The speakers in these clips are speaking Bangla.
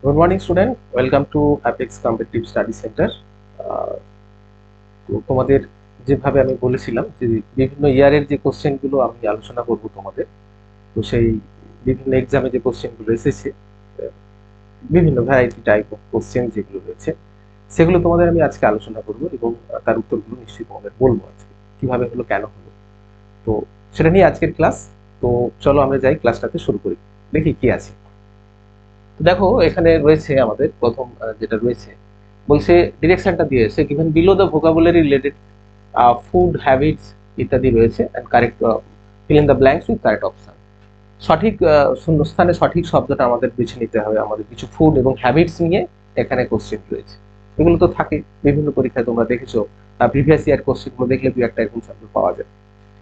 Good morning student, welcome to apex competitive study centre. তোমাদের যেভাবে আমি বলেছিলাম যে বিভিন্ন ইয়ারের যে কোশ্চেনগুলো আমি আলোচনা করব তোমাদের, তো সেই বিভিন্ন এক্সামে যে কোশ্চেনগুলো এসেছে, বিভিন্ন ভ্যারাইটি টাইপ অফ কোশ্চেন যেগুলো রয়েছে সেগুলো তোমাদের আমি আজকে আলোচনা করব এবং তার উত্তরগুলো নিশ্চয়ই তোমাদের বলবো আজকে কিভাবে হলো, কেন হলো। তো সেটা নিয়ে আজকের ক্লাস। তো চলো আমরা যাই, ক্লাসটাতে শুরু করি, দেখি কি আছে। তো দেখো এখানে রয়েছে আমাদের প্রথম যেটা রয়েছে, বলছে ডিরেকশনটা দিয়েছে given below the vocabulary related food habits ইত্যাদি রয়েছে and correct fill in the blanks with correct option. সঠিক শূন্যস্থানে সঠিক শব্দটা আমাদের বেছে নিতে হবে। আমাদের কিছু ফুড এবং হ্যাবিটস নিয়ে এখানে কোশ্চেন রয়েছে, এগুলো তো থাকে বিভিন্ন পরীক্ষায়, তোমরা দেখেছো প্রিভিয়াস ইয়ার কোশ্চেনগুলো দেখলে দু একটা এরকম স্যাম্পল পাওয়া যায়।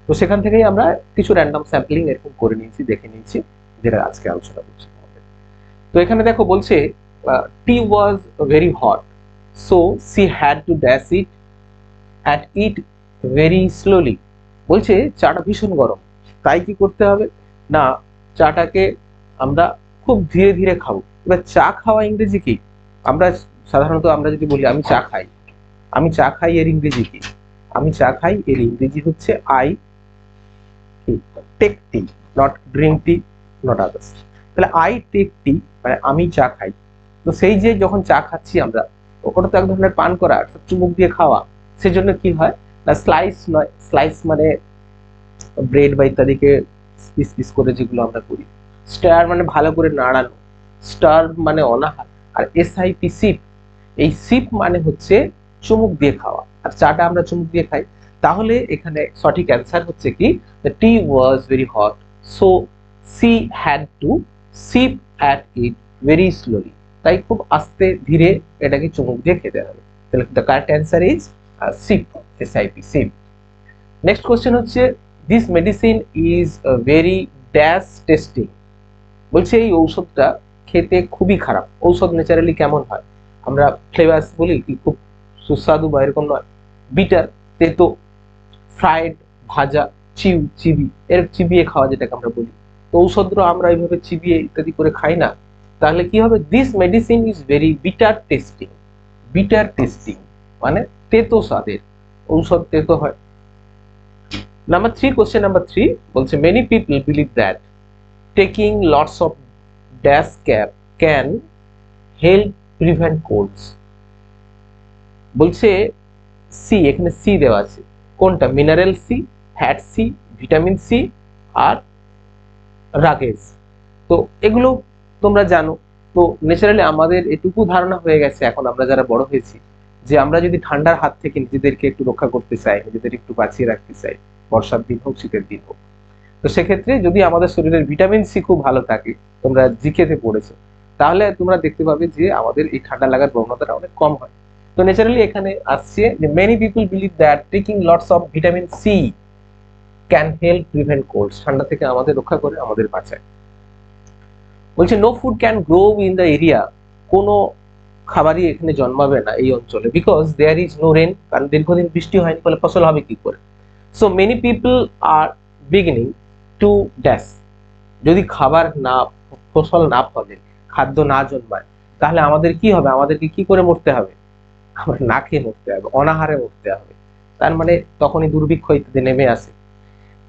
তো সেখান থেকেই আমরা কিছু র্যান্ডম স্যাম্পলিং এরকম করে নিয়েছি, দেখে নিয়েছি, যেটা আজকে আলোচনা করছি। তো এখানে দেখো বলছে tea was very hot, so she had to dash it at it very slowly. বলছে চাটা ভীষণ গরম, তাই কি করতে হবে না, চাটাকে আমরা খুব ধীরে ধীরে খাবো। এবার চা খাওয়া ইংরেজি কি? আমরা সাধারণত আমরা যদি বলি আমি চা খাই, আমি চা খাই এর ইংরেজি কি? আমি চা খাই এর ইংরেজি হচ্ছে I take tea, not drink tea, not others. তাহলে আই টেক টি মানে আমি চা খাই। তো সেই যে যখন চা খাচ্ছি আমরা, ওটা তো এক ধরনের পান করা, চুমুক দিয়ে খাওয়া। সেজন্য কি হয় না, স্লাইস নয়, স্লাইস মানে ব্রেড বা ইত্যাদিকে পিস পিস করে যেগুলো আমরা করি। স্টার মানে ভালো করে নাড়ানো, স্টার মানে অনাহার, আর এসআইপি সিপ, এই সিপ মানে হচ্ছে চুমুক দিয়ে খাওয়া, আর চাটা আমরা চুমুক দিয়ে খাই। তাহলে এখানে সঠিক অ্যান্সার হচ্ছে কি, the T was very hot, so she had two sheep at it very slowly. তাই খুব আস্তে ধীরে এটাকে চুমুক দিয়ে খেতে হবে। তাহলে the correct answer is sip, SIP sip. Next question হচ্ছে this medicine is very dash tasting. বলছে এই ঔষধটা খেতে খুবই খারাপ। ঔষধ ন্যাচারালি কেমন হয়? আমরা ফ্লেভার্স বলি কি খুব সুস্বাদু বা এরকম নয়, বিটার, তেতো, ফ্রাইড, ভাজা, চিউ, চিবি, এর চিবিয়ে খাওয়া যেটাকে আমরা বলি। তো ঔষধটা আমরা এইভাবে চিবিয়ে ইত্যাদি করে খাই না। তাহলে কি হবে, this medicine is very bitter tasting. Bitter tasting মানে তেতো স্বাদের, ঔষধ তেতো হয়। Number three, question number three বলছে many people believe that taking lots of dash cap can help prevent colds। বলছে সি, এখানে সি দেওয়া আছে, কোনটা? Mineral C, fat C, vitamin C, আর রাগেজ। তো এগুলো তোমরা জানো। তো ন্যাচারালি আমাদের এটুকু ধারণা হয়ে গেছে এখন, আমরা যারা বড় হয়েছি, যে আমরা যদি ঠান্ডার হাত থেকে নিজেদেরকে একটু রক্ষা করতে চাই, নিজেদের একটু বাঁচিয়ে রাখতে চাই, বর্ষার দিন হোক শীতের দিন হোক, তো সেক্ষেত্রে যদি আমাদের শরীরের ভিটামিন সি খুব ভালো থাকে, তোমরা জিকেতে পড়েছো, তাহলে তোমরা দেখতে পাবে যে আমাদের এই ঠান্ডা লাগার প্রবণতাটা অনেক কম হয়। তো ন্যাচারালি এখানে আসছে যে many people believe that taking lots of vitamin C can help prevent cold, ঠান্ডা থেকে আমাদের রক্ষা করে, আমাদের বাঁচায়। বলছে no food can grow in the area, কোনো খাবারই এখানে জন্মাবে না এই অঞ্চলে, because there is no rain, কারণ দীর্ঘদিন বৃষ্টি হয়নি, ফলে ফসল হবে কি করে। So many people are beginning to dash, যদি খাবার না, ফসল না ফলে, খাদ্য না জন্মায়, তাহলে আমাদের কি হবে? আমাদেরকে কি করে মরতে হবে? আমরা না খেয়ে মরতে হবে, অনাহারে মরতে হবে। তার মানে তখনই দুর্ভিক্ষ ইত্যাদি নেমে আসে।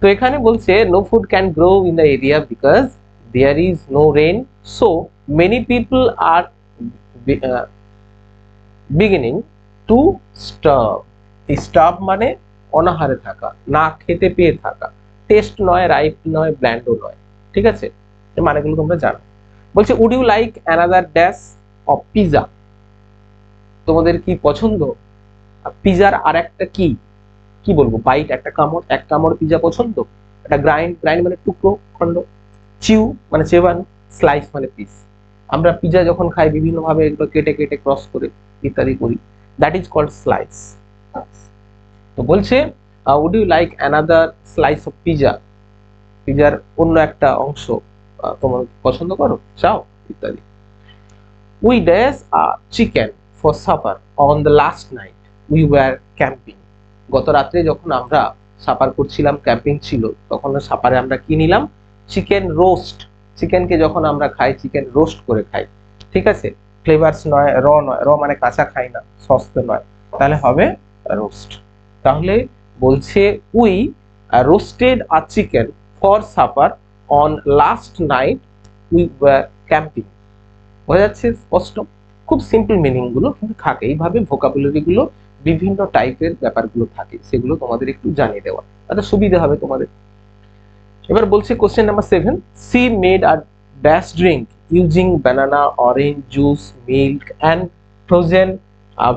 তো এখানে বলছে no food can grow in the area because there is no rain, so many people are beginning to starve. এই স্টার্ভ মানে অনাহারে থাকা, না খেতে পেয়ে থাকা, টেস্ট নয়, রাইপ নয়, ব্ল্যান্ডও নয়। ঠিক আছে, এর মানেগুলো তোমরা জানো। বলছে would you like another dash of pizza, তোমাদের কি পছন্দ পিজার আর একটা কি, কি বলবো, বাইট, একটা কামড়, এক কামড় পিজা পছন্দ? এটা গ্রাইন্ড, গ্রাইন্ড মানে টুকরো, খণ্ড, চিউ মানে চেবানো, স্লাইস মানে পিস। আমরা পিজা যখন খাই বিভিন্ন ভাবে এগুলো কেটে কেটে ক্রস করে ইত্যাদি করি, দ্যাট ইজ কল্ড স্লাইস। তো বলছে would you like another slice of pizza, পিজার অন্য একটা অংশ তোমার পছন্দ করো, চাও, ইত্যাদি। We dash chicken for supper on the last night we were camping. গত রাত্রে যখন আমরা সাপার করছিলাম, ক্যাম্পিং ছিল, তখন সাপারে আমরা কি নিলাম? Chicken roast. চিকেনকে যখন আমরা খাই, চিকেন রোস্ট করে খাই, ঠিক আছে, ফ্লেভারস নয়, নয়, মানে কাঁচা খাই না, সস তো নয়, তাহলে হবে রোস্ট। তাহলে বলছে we roasted a chicken for supper on last night we were camping. বোঝা যাচ্ছে স্পষ্ট? খুব সিম্পল মিনিং গুলো কিন্তু থাকে, এইভাবে ভোকাবুলারি গুলো বিভিন্ন টাইপের ব্যাপারগুলো থাকে, সেগুলো তোমাদের একটু জানিয়ে দেওয়া, তাতে সুবিধা হবে তোমাদের। এবার বলছে question number 7, she made a dash drink using banana, orange juice, milk and frozen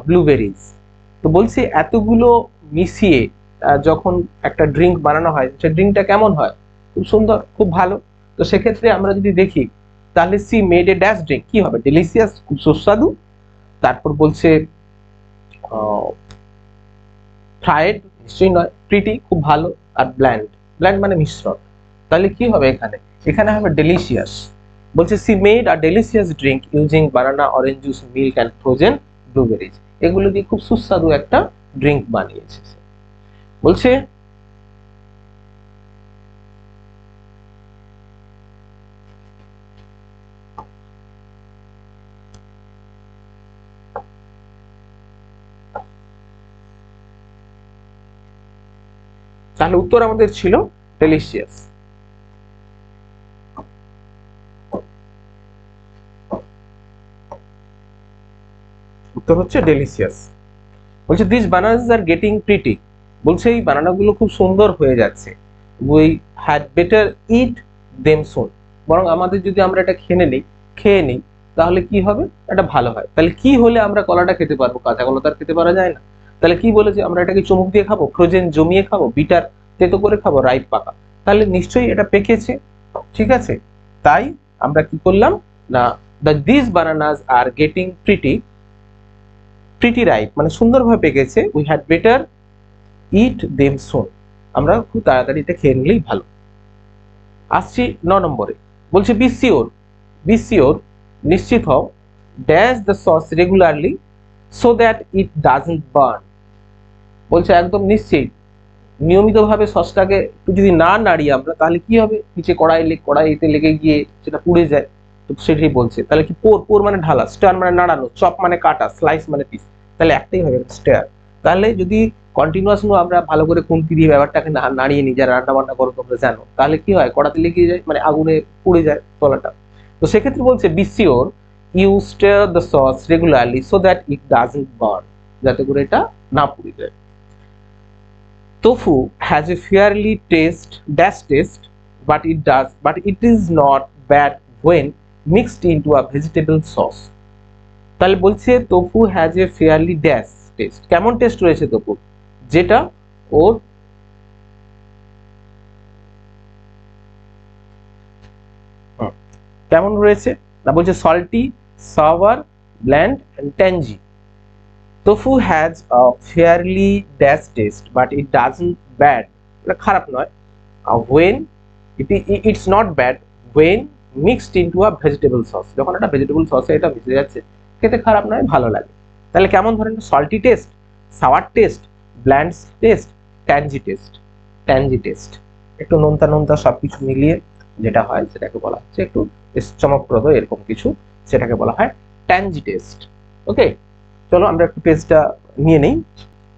blueberries. তো বলছে এতগুলো মিশিয়ে যখন একটা ড্রিঙ্ক বানানো হয়, সেই ড্রিঙ্কটা কেমন হয়? খুব সুন্দর, খুব ভালো। তো সেক্ষেত্রে আমরা যদি দেখি তাহলে she made a dash drink কি হবে? ডেলিশিয়াস, খুব সুস্বাদু। তারপর বলছে ফ্রাইড, নিশ্চয়ই নয়। প্রিটি, খুব ভালো। আর ব্ল্যান্ড, ব্ল্যান্ড মানে মিশ্রণ, তাহলে কি হবে এখানে? এখানে হবে ডেলিশিয়াস। বলছে she made a delicious drink using banana, orange juice, milk and frozen blueberries. এগুলো দিয়ে খুব সুস্বাদু একটা ড্রিঙ্ক বানিয়েছে। বলছে তাহলে উত্তর আমাদের ছিল ডেলিশিয়াস। উত্তর হচ্ছে ডেলিশিয়াস। বলছে this bananas are getting pretty. বলছে এই বানানাগুলো খুব সুন্দর হয়ে যাচ্ছে। We had better eat them soon. বরং আমাদের যদি আমরা এটা খেয়ে নিই তাহলে কি হবে? এটা ভালো হয়। তাহলে কি হলে আমরা কলাটা খেতে পারবো? কাঁচা কলা তো আর খেতে পারা যায় না। তাহলে কি বলেছে? আমরা এটাকে চুমুক দিয়ে খাবো, ফ্রোজেন জমিয়ে খাবো, বিটার তেতো করে খাবো, রাইপ পাকা। তাহলে নিশ্চয়ই এটা পেকেছে, ঠিক আছে। তাই আমরা কি করলাম না, this bananas are getting pretty ripe, মানে সুন্দরভাবে পেকেছে। We had better eat them soon. আমরা খুব তাড়াতাড়ি এটা খেয়ে নিলেই ভালো। আসছি 9 নম্বরে। বলছে বি শিওর, নিশ্চিত হও, dash the sauce regularly so that it doesn't burn. বলছে একদম নিশ্চিত, নিয়মিতভাবে সসটাকে একটু যদি না নাড়ি আমরা, তাহলে কি হবে? নিচে কড়াইতে লেগে গিয়ে সেটা পুড়ে যায়। তো সেটাই বলছে। তাহলে কি পোর মানে ঢালা, স্টার মানে নাড়ানো, চপ মানে কাটা, স্লাইস মানে পিস, তাহলে একটাই হবে স্টার। তাহলে যদি কন্টিনিউয়াস আমরা ভালো করে খুন্তি দিয়ে ব্যাপারটাকে নাড়িয়ে নিই, যারা রান্না বান্না করো তোমরা জানো, তাহলে কি হয়? কড়াতে লেগে যায়, মানে আগুনে পুড়ে যায় তলাটা। তো সেক্ষেত্রে বলছে be sure you stir the sauce regularly so that it doesn't burn, যাতে করে এটা না পুড়ে যায়। Tofu has a fairly taste, but it is not bad when mixed into a vegetable sauce. তাহলে বলছে tofu has a fairly taste. কেমন টেস্ট রয়েছে tofu? যেটা ওর কেমন রয়েছে না, বলছে salty, sour, bland and tangy. Tofu has a fairly taste, but it doesn't bad, খারাপ নয়, when it's not bad when mixed into a vegetable sauce. যখন একটা ভেজিটেবল সসে এটা মিশে যাচ্ছে, খেতে খারাপ নয়, ভালো লাগে। তাহলে কেমন ধরনের? Salty taste, sour taste, bland taste, tangy taste, একটু নোনতা সবকিছু মিলিয়ে যেটা হয় সেটাকে বলা হচ্ছে একটু চমকপ্রদ এরকম কিছু, সেটাকে বলা হয় ট্যাঞ্জি টেস্ট। ওকে, চলো আমরা একটু পেজটা নিয়ে নেই।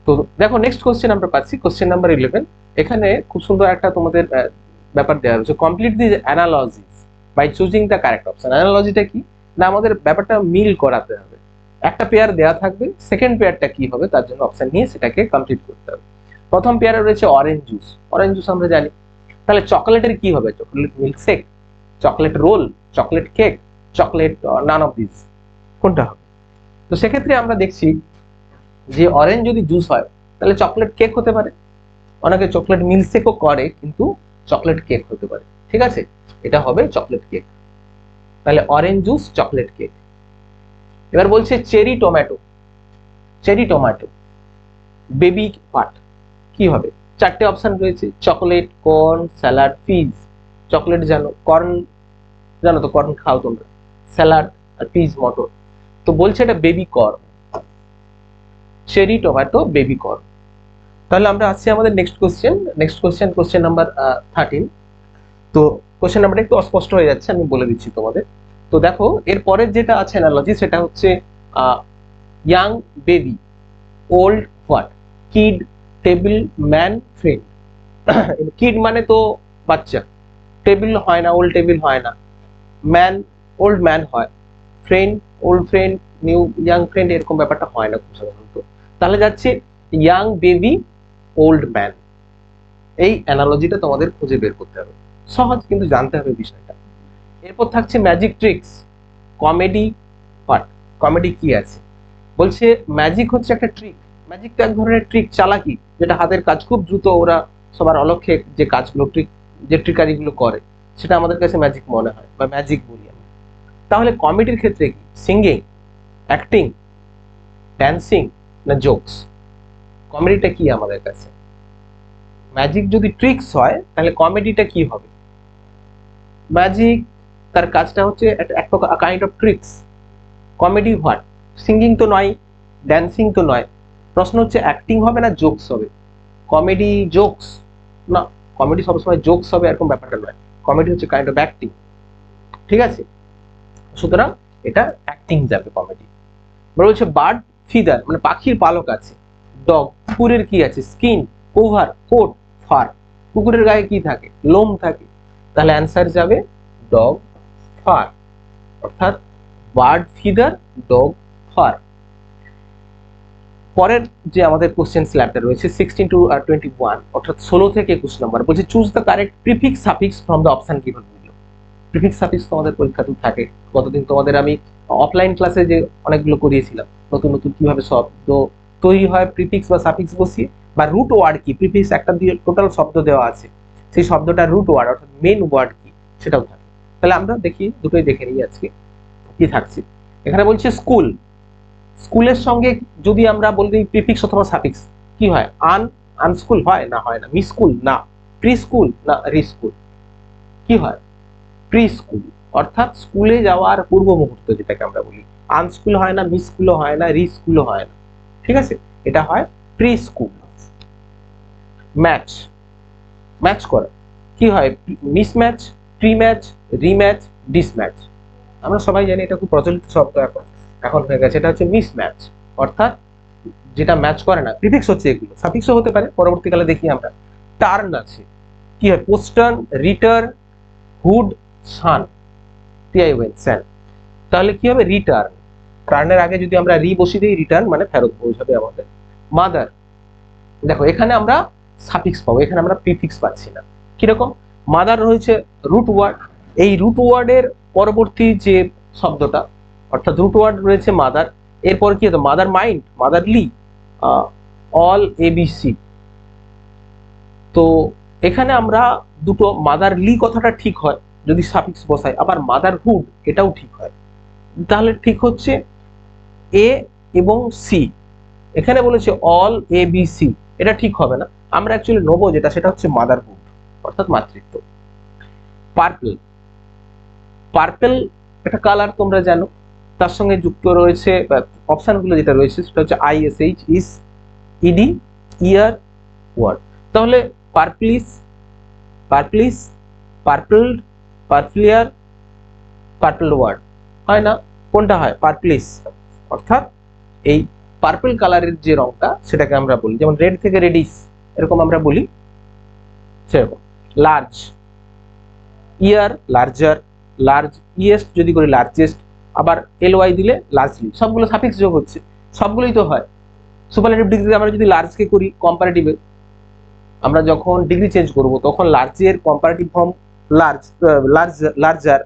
তো দেখো নেক্সট কোশ্চেন আমরা পাচ্ছি, কোশ্চেন নাম্বার 11। এখানে খুব সুন্দর একটা তোমাদের ব্যাপার দেওয়া রয়েছে, complete the analogies by choosing the correct option. অ্যানালজিটা কি না, আমাদের ব্যাপারটা মিল করাতে হবে। একটা পেয়ার দেওয়া থাকবে, সেকেন্ড পেয়ারটা কি হবে তার জন্য অপশন নিয়ে সেটাকে কমপ্লিট করতে হবে। প্রথম পেয়ারে রয়েছে অরেঞ্জ জুস আমরা জানি। তাহলে চকলেটের কি হবে? Chocolate milk shake, chocolate roll, chocolate cake, chocolate none of this, কোনটা হবে? তো সেক্ষেত্রে আমরা দেখছি যে অরেঞ্জ যদি জুস হয় তাহলে চকলেট কেক হতে পারে, অনেকে চকলেট মিল্কশেকও করে, কিন্তু চকলেট কেক হতে পারে, ঠিক আছে। এটা হবে চকলেট কেক। তাহলে অরেঞ্জ জুস, চকলেট কেক। এবার বলছে চেরি টমেটো, বেবি পাট, কি হবে? চারটে অপশন রয়েছে, chocolate, corn, salad, peas. Chocolate জানো, কর্ন জানো তো, কর্ন খাও তোমরা, স্যালাড আর পিজ মটর। তো বলছে এটা baby corn, cherry tomato baby corn. তাহলে আমরা আসছি আমাদের নেক্সট কোশ্চেন নাম্বার 13। তো কোশ্চেন নাম্বারটা একটু অস্পষ্ট হয়ে যাচ্ছে, আমি বলে দিচ্ছি তোমাদের। তো দেখো এর পরের যেটা আছে অ্যানালজি সেটা হচ্ছে young baby, old what, kid, table, man, friend. Kid মানে তো বাচ্চা, টেবিল হয় না, ওল্ড টেবিল হয় না, ম্যান ওল্ড ম্যান হয়, friend old friend, new young friend, এরকম ব্যাপারটা হয় না খুব সাধারণত। তাহলে যাচ্ছে ইয়াং বেবি, ওল্ড ম্যান। এই অ্যানালজিটা তোমাদের খুঁজে বের করতে হবে, সহজ কিন্তু জানতে হবে বিষয়টা। এরপর থাকছে magic tricks, comedy what, comedy কি আছে, বলছে ম্যাজিক হচ্ছে একটা ট্রিক। ম্যাজিক তো এক ধরনের ট্রিক, চালাকি, যেটা হাতের কাজ, খুব দ্রুত ওরা সবার অলক্ষ্যে যে কাজগুলো ট্রিক, যে ট্রিকারিগুলো করে সেটা আমাদের কাছে ম্যাজিক মনে হয় বা ম্যাজিক বলি আমরা। তাহলে কমেডির ক্ষেত্রে কি, সিঙ্গিং, অ্যাক্টিং, ড্যান্সিং না জোকস? কমেডিটা কি আমাদের কাছে? ম্যাজিক যদি ট্রিক্স হয় তাহলে কমেডিটা কি হবে? ম্যাজিক তার কাজটা হচ্ছে এক প্রকার kind of tricks. Comedy what, singing তো নয়, ড্যান্সিং তো নয়, প্রশ্ন হচ্ছে অ্যাক্টিং হবে না জোকস হবে? কমেডি জোকস না, কমেডি সবসময় জোকস হবে এরকম ব্যাপারটা নয়, কমেডি হচ্ছে কাইন্ড অফ অ্যাক্টিং, ঠিক আছে? সুতরাং এটা অ্যাক্টিং যাবে কমেডি। বলছে বার্ড ফিদার মানে পাখির পালক আছে, ডগ কুকুরের কি আছে, স্কিন, ওভার, কোট, ফার, কুকুরের গায়ে কি থাকে, লোম থাকে, তাহলে অ্যান্সার যাবে ডগ ফার, অর্থাৎ বার্ড ফিদার, ডগ ফার। পরের যে আমাদের কোশ্চেন স্ল্যাবটা রয়েছে 16 to 21 অর্থাৎ 16 থেকে 21 নম্বর, বলছে choose the correct prefix suffix from the option given below. Prefix suffix তোমাদের পরীক্ষাতেও থাকে, গতদিন তোমাদের আমি অফলাইন ক্লাসে যে অনেকগুলো করিয়েছিলাম, নতুন নতুন কিভাবে শব্দ তৈরি হয় প্রিফিক্স বা সাফিক্স বসিয়ে, বা রুট ওয়ার্ড কি, প্রিফিক্স একটা দিয়ে টোটাল শব্দ দেওয়া আছে, সেই শব্দটা রুট ওয়ার্ড অর্থাৎ মেন ওয়ার্ড কি সেটাও থাকে। তাহলে আমরা দেখি দুটোই দেখে নিই আজকে কি থাকছে। এখানে বলছে স্কুল, স্কুলের সঙ্গে যদি আমরা বলি প্রিফিক্স অথবা সাফিক্স কি হয়, আনস্কুল হয় না, হয় না, মিস্কুল না, প্রি স্কুল না, রিস্কুল, কি হয়, প্রি স্কুল, অর্থাৎ স্কুলে যাওয়ার পূর্ব মুহূর্ত যেটাকে আমরা বলি। আনস্কুল হয় না, মিস্কুলও হয় না, রিস্কুলও হয় না, ঠিক আছে, এটা হয় প্রি স্কুল। ম্যাচ, ম্যাচ করা কি হয়, মিসম্যাচ, প্রি ম্যাচ, রিম্যাচ, ডিসম্যাচ। আমরা সবাই জানি এটা খুব প্রচলিত শব্দ এখন হয়ে গেছে, এটা হচ্ছে মিসম্যাচ, অর্থাৎ যেটা ম্যাচ করে না। প্রিফিক্স হচ্ছে এগুলো, সাফিক্সও হতে পারে পরবর্তীকালে দেখি আমরা। টার্ন আছে, কি হয়, পোস্টার্ন, রিটার্ন, হুড, সান, টিআইওএন স্যান, তাহলে কি হবে রিটার্ন। টার্নের আগে যদি আমরা রি বসিয়ে দিই রিটার্ন মানে ফেরত বোঝাবে আমাদের। মাদার, দেখো এখানে আমরা সাফিক্স পাবো, এখানে আমরা প্রিফিক্স পাচ্ছি না। কিরকম, মাদার রয়েছে রুট ওয়ার্ড, এই রুট ওয়ার্ডের পরবর্তী যে শব্দটা অর্থাৎ রুট ওয়ার্ড রয়েছে মাদার, এরপর কি হতো, mother mind, motherly, all ABC. তো এখানে আমরা দুটো, মাদারলি কথাটা ঠিক হয় যদি সাফিক্স বসাই, আবার মাদারহুড এটাও ঠিক হয়। তাহলে ঠিক হচ্ছে এ এবং সি, এখানে বলেছে অল এ বি সি, এটা ঠিক হবে না, আমরা অ্যাকচুয়ালি নেবো যেটা সেটা হচ্ছে মাদারহুড অর্থাৎ মাতৃত্ব। পার্পল, পার্পল একটা কালার তোমরা জানো, তার সঙ্গে যুক্ত রয়েছে অপশনগুলো যেটা রয়েছে সেটা হচ্ছে আইএসএইচ, ইস, ইডি, ইয়ার, ওয়ার্ড। তাহলে পার্পলিস, পার্পলিস, পার্পলড, পার্পলিয়ার, পার্পল ওয়ার্ড হয় না, কোনটা হয়, পার্পলিস, অর্থাৎ এই পার্পল কালারের যে রংটা সেটাকে আমরা বলি, যেমন রেড থেকে রেডিশ এরকম আমরা বলি সেরকম। লার্জ, ইয়ার, লার্জার, লার্জ, ইয়েস্ট যদি করি লার্জেস্ট, আবার এলওয়াই দিলে লার্জলি, সবগুলো সাফিক্স যোগ হচ্ছে, সবগুলোই তো হয়। সুপারলেটিভ ডিগ্রি আমরা যদি লার্জকে করি কম্পারেটিভে, আমরা যখন ডিগ্রি চেঞ্জ করব তখন লার্জের comparative form large, larger,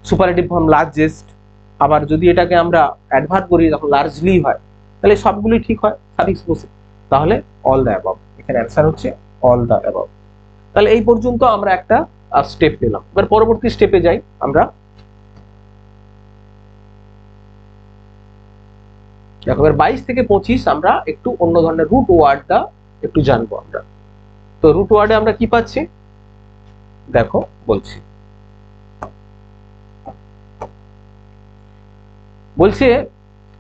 superlative form largest, আবার যদি এটাকে আমরা অ্যাডভার্ব করি তখন লার্জলি হয়, তাহলে সবগুলোই ঠিক হয় সাফিক্স বসে। তাহলে অল দ্য অ্যাবভ, এখানে অ্যান্সার হচ্ছে অল দ্য অ্যাবভ। তাহলে এই পর্যন্ত আমরা একটা স্টেপ পেলাম। এবার পরবর্তী স্টেপে যাই আমরা। দেখো এবার 22 থেকে 25 আমরা একটু অন্য ধরনের রুট ওয়ার্ডটা একটু জানবো আমরা। তো রুট ওয়ার্ডে আমরা কি পাচ্ছি দেখো বলছি, বলছে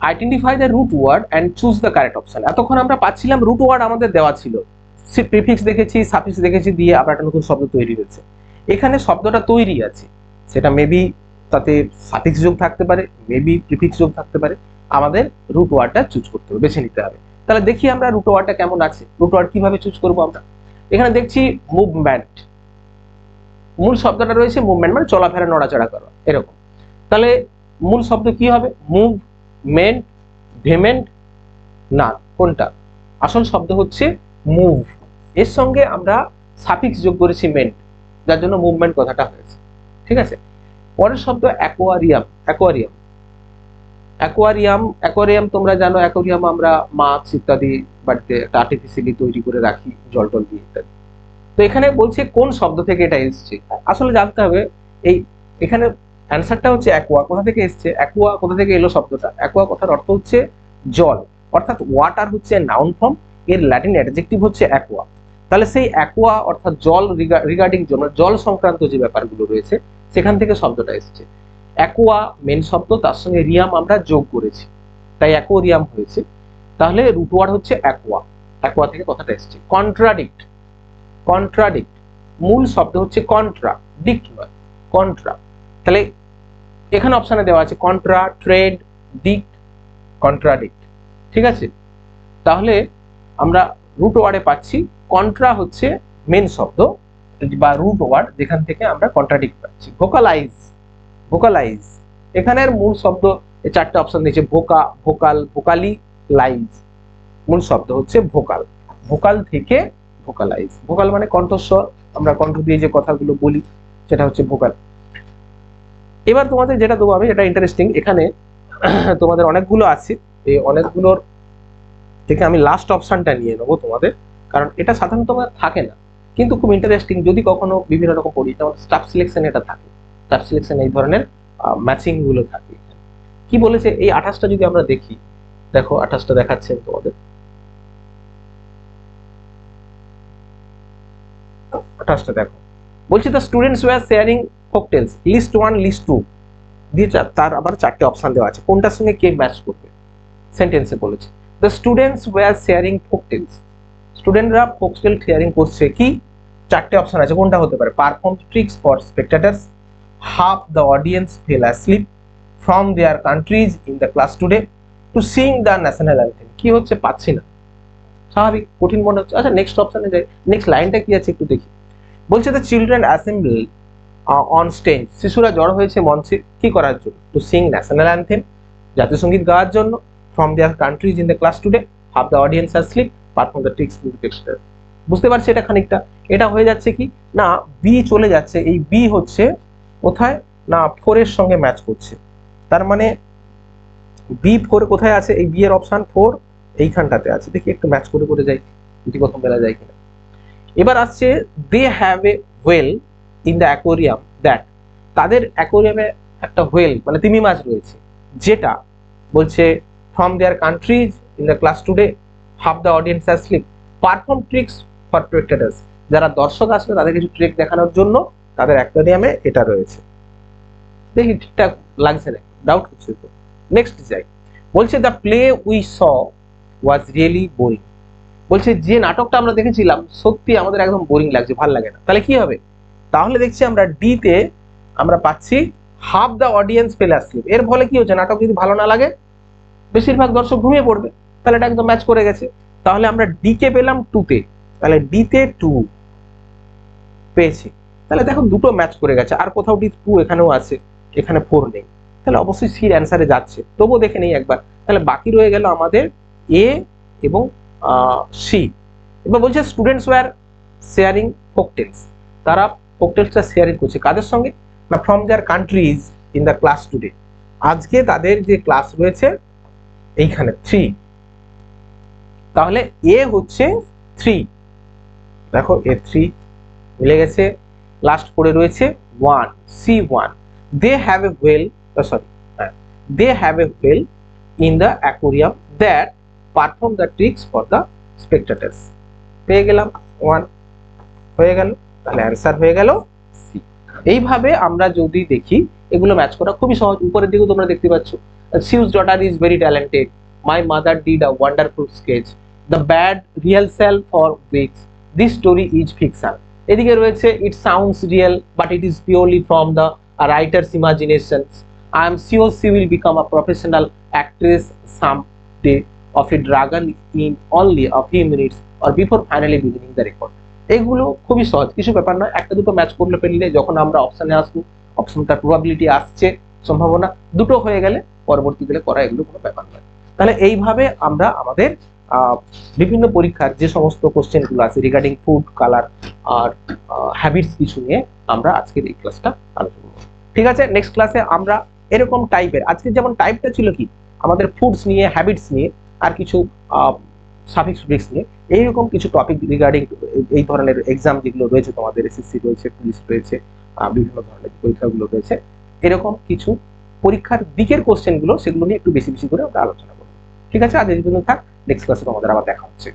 identify the root word and choose the correct option. এতক্ষণ আমরা পাচ্ছিলাম রুট ওয়ার্ড আমাদের দেওয়া ছিল, প্রিফিক্স দেখেছি, সাফিক্স দেখেছি, দিয়ে আবার একটা নতুন শব্দ তৈরি হয়েছে। এখানে শব্দটা তৈরি আছে, সেটা মেবি তাতে সাফিক্স যোগ থাকতে পারে, মেবি প্রিফিক্স যোগ থাকতে পারে, আমাদের রুট ওয়ার্ডটা চুজ করতে হবে, বেছে নিতে হবে। তাহলে দেখি আমরা রুট ওয়ার্ডটা কেমন আছে, রুট ওয়ার্ড কিভাবে চুজ করবো আমরা। এখানে দেখছি মুভমেন্ট, মূল শব্দটা রয়েছে মুভমেন্ট, মানে চলাফেরা, নড়াচড়া করা এরকম। তাহলে মূল শব্দ কি হবে? মুভ, মেন্ট, ভেমেন্ট, না কোনটা? আসল শব্দ হচ্ছে মুভ, এর সঙ্গে আমরা সাফিক্স যোগ করেছি মেন্ট, যার জন্য মুভমেন্ট কথাটা হয়েছে। ঠিক আছে, পরের শব্দ অ্যাকোয়ারিয়াম। অ্যাকোয়ারিয়াম, অ্যাকোয়ারিয়াম, অ্যাকোয়ারিয়াম তোমরা জানো, অ্যাকোয়ারিয়াম আমরা মাছ ইত্যাদি বাড়িতে একটা আর্টিফিশিয়ালি তৈরি করে রাখি জল টল দিয়ে ইত্যাদি। তো এখানে বলছে কোন শব্দ থেকে এটা এসছে, আসলে জানতে হবে। এই এখানে অ্যান্সারটা হচ্ছে অ্যাকোয়া। কোথা থেকে এসছে অ্যাকোয়া, কোথা থেকে এলো শব্দটা? অ্যাকোয়া কথার অর্থ হচ্ছে জল, অর্থাৎ ওয়াটার হচ্ছে নাউন ফর্ম, এর ল্যাটিন অ্যাডজেক্টিভ হচ্ছে অ্যাকোয়া। তাহলে সেই অ্যাকোয়া অর্থাৎ জল, রিগার্ডিং জল সংক্রান্ত যে ব্যাপারগুলো রয়েছে সেখান থেকে শব্দটা এসছে। অ্যাকোয়া মেন শব্দ, তার সঙ্গে রিয়াম আমরা যোগ করেছি, তাই অ্যাকোয়ারিয়াম হয়েছে। তাহলে রুট ওয়ার্ড হচ্ছে অ্যাকোয়া, অ্যাকোয়া থেকে কথাটা এসছে। কন্ট্রাডিক্ট, কন্ট্রাডিক্ট মূল শব্দ হচ্ছে কন্ট্রা, ডিক্ট নয়, কন্ট্রা। তাহলে এখানে অপশনে দেওয়া আছে কন্ট্রা, ট্রেড, ডিক্ট, কন্ট্রাডিক্ট। ঠিক আছে, তাহলে আমরা রুট ওয়ার্ডে পাচ্ছি কন্ট্রা হচ্ছে মেন শব্দ বা রুট ওয়ার্ড, যেখান থেকে আমরা কন্ট্রাডিক্ট পাচ্ছি। ভোকালাইজ, ভোকালাইজ এখানের মূল শব্দ, এই চারটে অপশন দিয়েছে, ভোকা, ভোকাল, ভোকালি, লাইজ। মূল শব্দ হচ্ছে ভোকাল, ভোকাল থেকে ভোকালাইজ। ভোকাল মানে কণ্ঠস্বর, আমরা কণ্ঠ দিয়ে যে কথাগুলো বলি সেটা হচ্ছে ভোকাল। এবার তোমাদের যেটা দেবো আমি, এটা ইন্টারেস্টিং, এখানে তোমাদের অনেকগুলো আছে, এই অনেকগুলোর থেকে আমি লাস্ট অপশনটা নিয়ে নেবো তোমাদের, কারণ এটা সাধারণত আমার থাকে না, কিন্তু খুব ইন্টারেস্টিং। যদি কখনো বিভিন্ন রকম পড়ি, যেমন স্টাফ সিলেকশন এটা থাকে, স্টাফ সিলেকশন এই ধরনের ম্যাচিং গুলো থাকে। কি বলেছে এই 28টা যদি আমরা দেখি, দেখো 28টা দেখাচ্ছে তোমাদের, 28টা দেখো। বলছি the students were sharing folktales, list 1, list 2 দিয়ে তার আবার চারটে অপশন দেওয়া আছে, কোনটার সঙ্গে কে ম্যাচ করবে সেন্টেন্সে বলেছে। দ্য স্টুডেন্টস ওয়্যার শেয়ারিং ফোকটেলস, স্টুডেন্টরা ফোকটেল শেয়ারিং করছে, কি চারটে অপশন আছে, কোনটা হতে পারে? Perform tricks for স্পেক্টেটার্স, half the audience fell asleep from their countries in the class today, to sing the national anthem। কি হচ্ছে পাচ্ছি না, স্বাভাবিক কঠিন মনে হচ্ছে। আচ্ছা নেক্সট অপশনে যাই, নেক্সট লাইনটা কি আছে একটু দেখি। বলছে the children assemble on stage, শিশুরা জড়ো হয়েছে মঞ্চে কি করার জন্য? টু সিং ন্যাশনাল অ্যান্থেম, জাতীয় সঙ্গীত গাওয়ার জন্য। From their countries in the class today, half the audience are slip, perform the tricks in the texture. বুঝতে পারছি এটা খানিকটা, এটা হয়ে যাচ্ছে কি না বি চলে যাচ্ছে, এই বি হচ্ছে কোথায় না 4 এর সঙ্গে ম্যাচ করছে, তার মানে বি 4 কোথায় আছে? এই বি এর অপশন 4 এইখানটাতে আছে, দেখি একটু ম্যাচ করে করে যাই, যদি প্রথম বেলা যায় কিনা। এবার আসছে they have a whale in the aquarium that, তাদের অ্যাকোয়ারিয়ামে একটা হোয়েল মানে তিমি মাছ রয়েছে, যেটা বলছে from their countries in the class today, half the audience are slip, perform tricks for spectators, যারা দর্শক আসবে তাদের কিছু ট্রিক দেখানোর জন্য তাদের অ্যাকোয়ারিয়ামে এটা রয়েছে। দেখি ঠিকঠাক লাগছে না, ডাউট হচ্ছে তো। নেক্সট যাই, বলছে the play we saw was really boring, বলছে যে নাটকটা আমরা দেখেছিলাম সত্যি আমাদের একদম বোরিং লাগছে, ভালো লাগে না। তাহলে কি হবে? তাহলে দেখছি আমরা ডি তে আমরা পাচ্ছি half the audience fail asleep. এর ফলে কি হচ্ছে, নাটক যদি ভালো না লাগে বেশিরভাগ দর্শক ঘুমিয়ে পড়বে, তাহলে এটা একদম ম্যাচ করে গেছে। তাহলে আমরা ডি কে পেলাম 2 তে, তাহলে ডি তে 2 পেয়েছি। তাহলে দেখো দুটো ম্যাচ করে গেছে, আর কোথাও ডি 2 এখানেও আছে, এখানে 4 নেই, তাহলে অবশ্যই সির অ্যান্সারে যাচ্ছে। তবুও দেখে নেই একবার, তাহলে বাকি রয়ে গেল আমাদের এ এবং সি। এবার বলছে স্টুডেন্টস ওয়্যার শেয়ারিং ফোকটেলস, তারা ফোকটেলসটা শেয়ারিং করছে কাদের সঙ্গে না from their countries in the class today, আজকে তাদের যে ক্লাস রয়েছে এইখানে 3, তাহলে এ হচ্ছে 3, দেখো এ 3 মিলে গেছে। লাস্ট পড়ে রয়েছে 1, C1, they have a whale, sorry they have a whale in the aquarium that perform the tricks for the spectators. পেয়ে গেলাম 1 হয়ে গেল, তাহলে অ্যান্সার হয়ে গেল সি। এইভাবে আমরা যদি দেখি এগুলো ম্যাচ করা খুবই সহজ। উপরের দিকেও তোমরা দেখতে পাচ্ছ, sews daughter is very talented, my mother did a wonderful sketch, the bad rehearsal for weeks, this story is fiction. এদিকে রয়েছে it sounds real but it is purely from the a writer's imaginations. I am sure she will become a professional actress someday of a dragon in only a few minutes or before finally beginning the record. এগুলো খুবই সহজ, কিছু ব্যাপার নয়, একটা দুটো ম্যাচ করলে ফেললে যখন আমরা অপশনে আসবো অপশনটার প্রবাবিলিটি আসছে, সম্ভাবনা দুটো হয়ে গেলে পরবর্তীকালে করা এগুলো কোনো ব্যাপার নয়। তাহলে এইভাবে আমরা আমাদের বিভিন্ন পরীক্ষার যে সমস্ত কোশ্চেনগুলো আছে রিগার্ডিং ফুড, কালার আর হ্যাবিটস কিছু নিয়ে আমরা আজকের এই ক্লাসটা আলোচনা করব। ঠিক আছে, নেক্সট ক্লাসে আমরা এরকম টাইপের, আজকে যেমন টাইপটা ছিল কি আমাদের ফুডস নিয়ে, হ্যাবিটস নিয়ে আর কিছু সাফিক্স প্রিফিক্স নিয়ে, এইরকম কিছু টপিক রিগার্ডিং এই ধরনের এক্সাম যেগুলো রয়েছে তোমাদের, এসএসসি রয়েছে, পুলিশ রয়েছে, বিভিন্ন ধরনের পরীক্ষাগুলো রয়েছে, এরকম কিছু পরীক্ষার দিকের কোশ্চেনগুলো সেগুলো নিয়ে একটু বেশি বেশি করে আমরা আলোচনা করবো। ঠিক আছে, আজ এই পর্যন্ত থাক, নেক্সট ক্লাসে তোমাদের আবার দেখা হচ্ছে।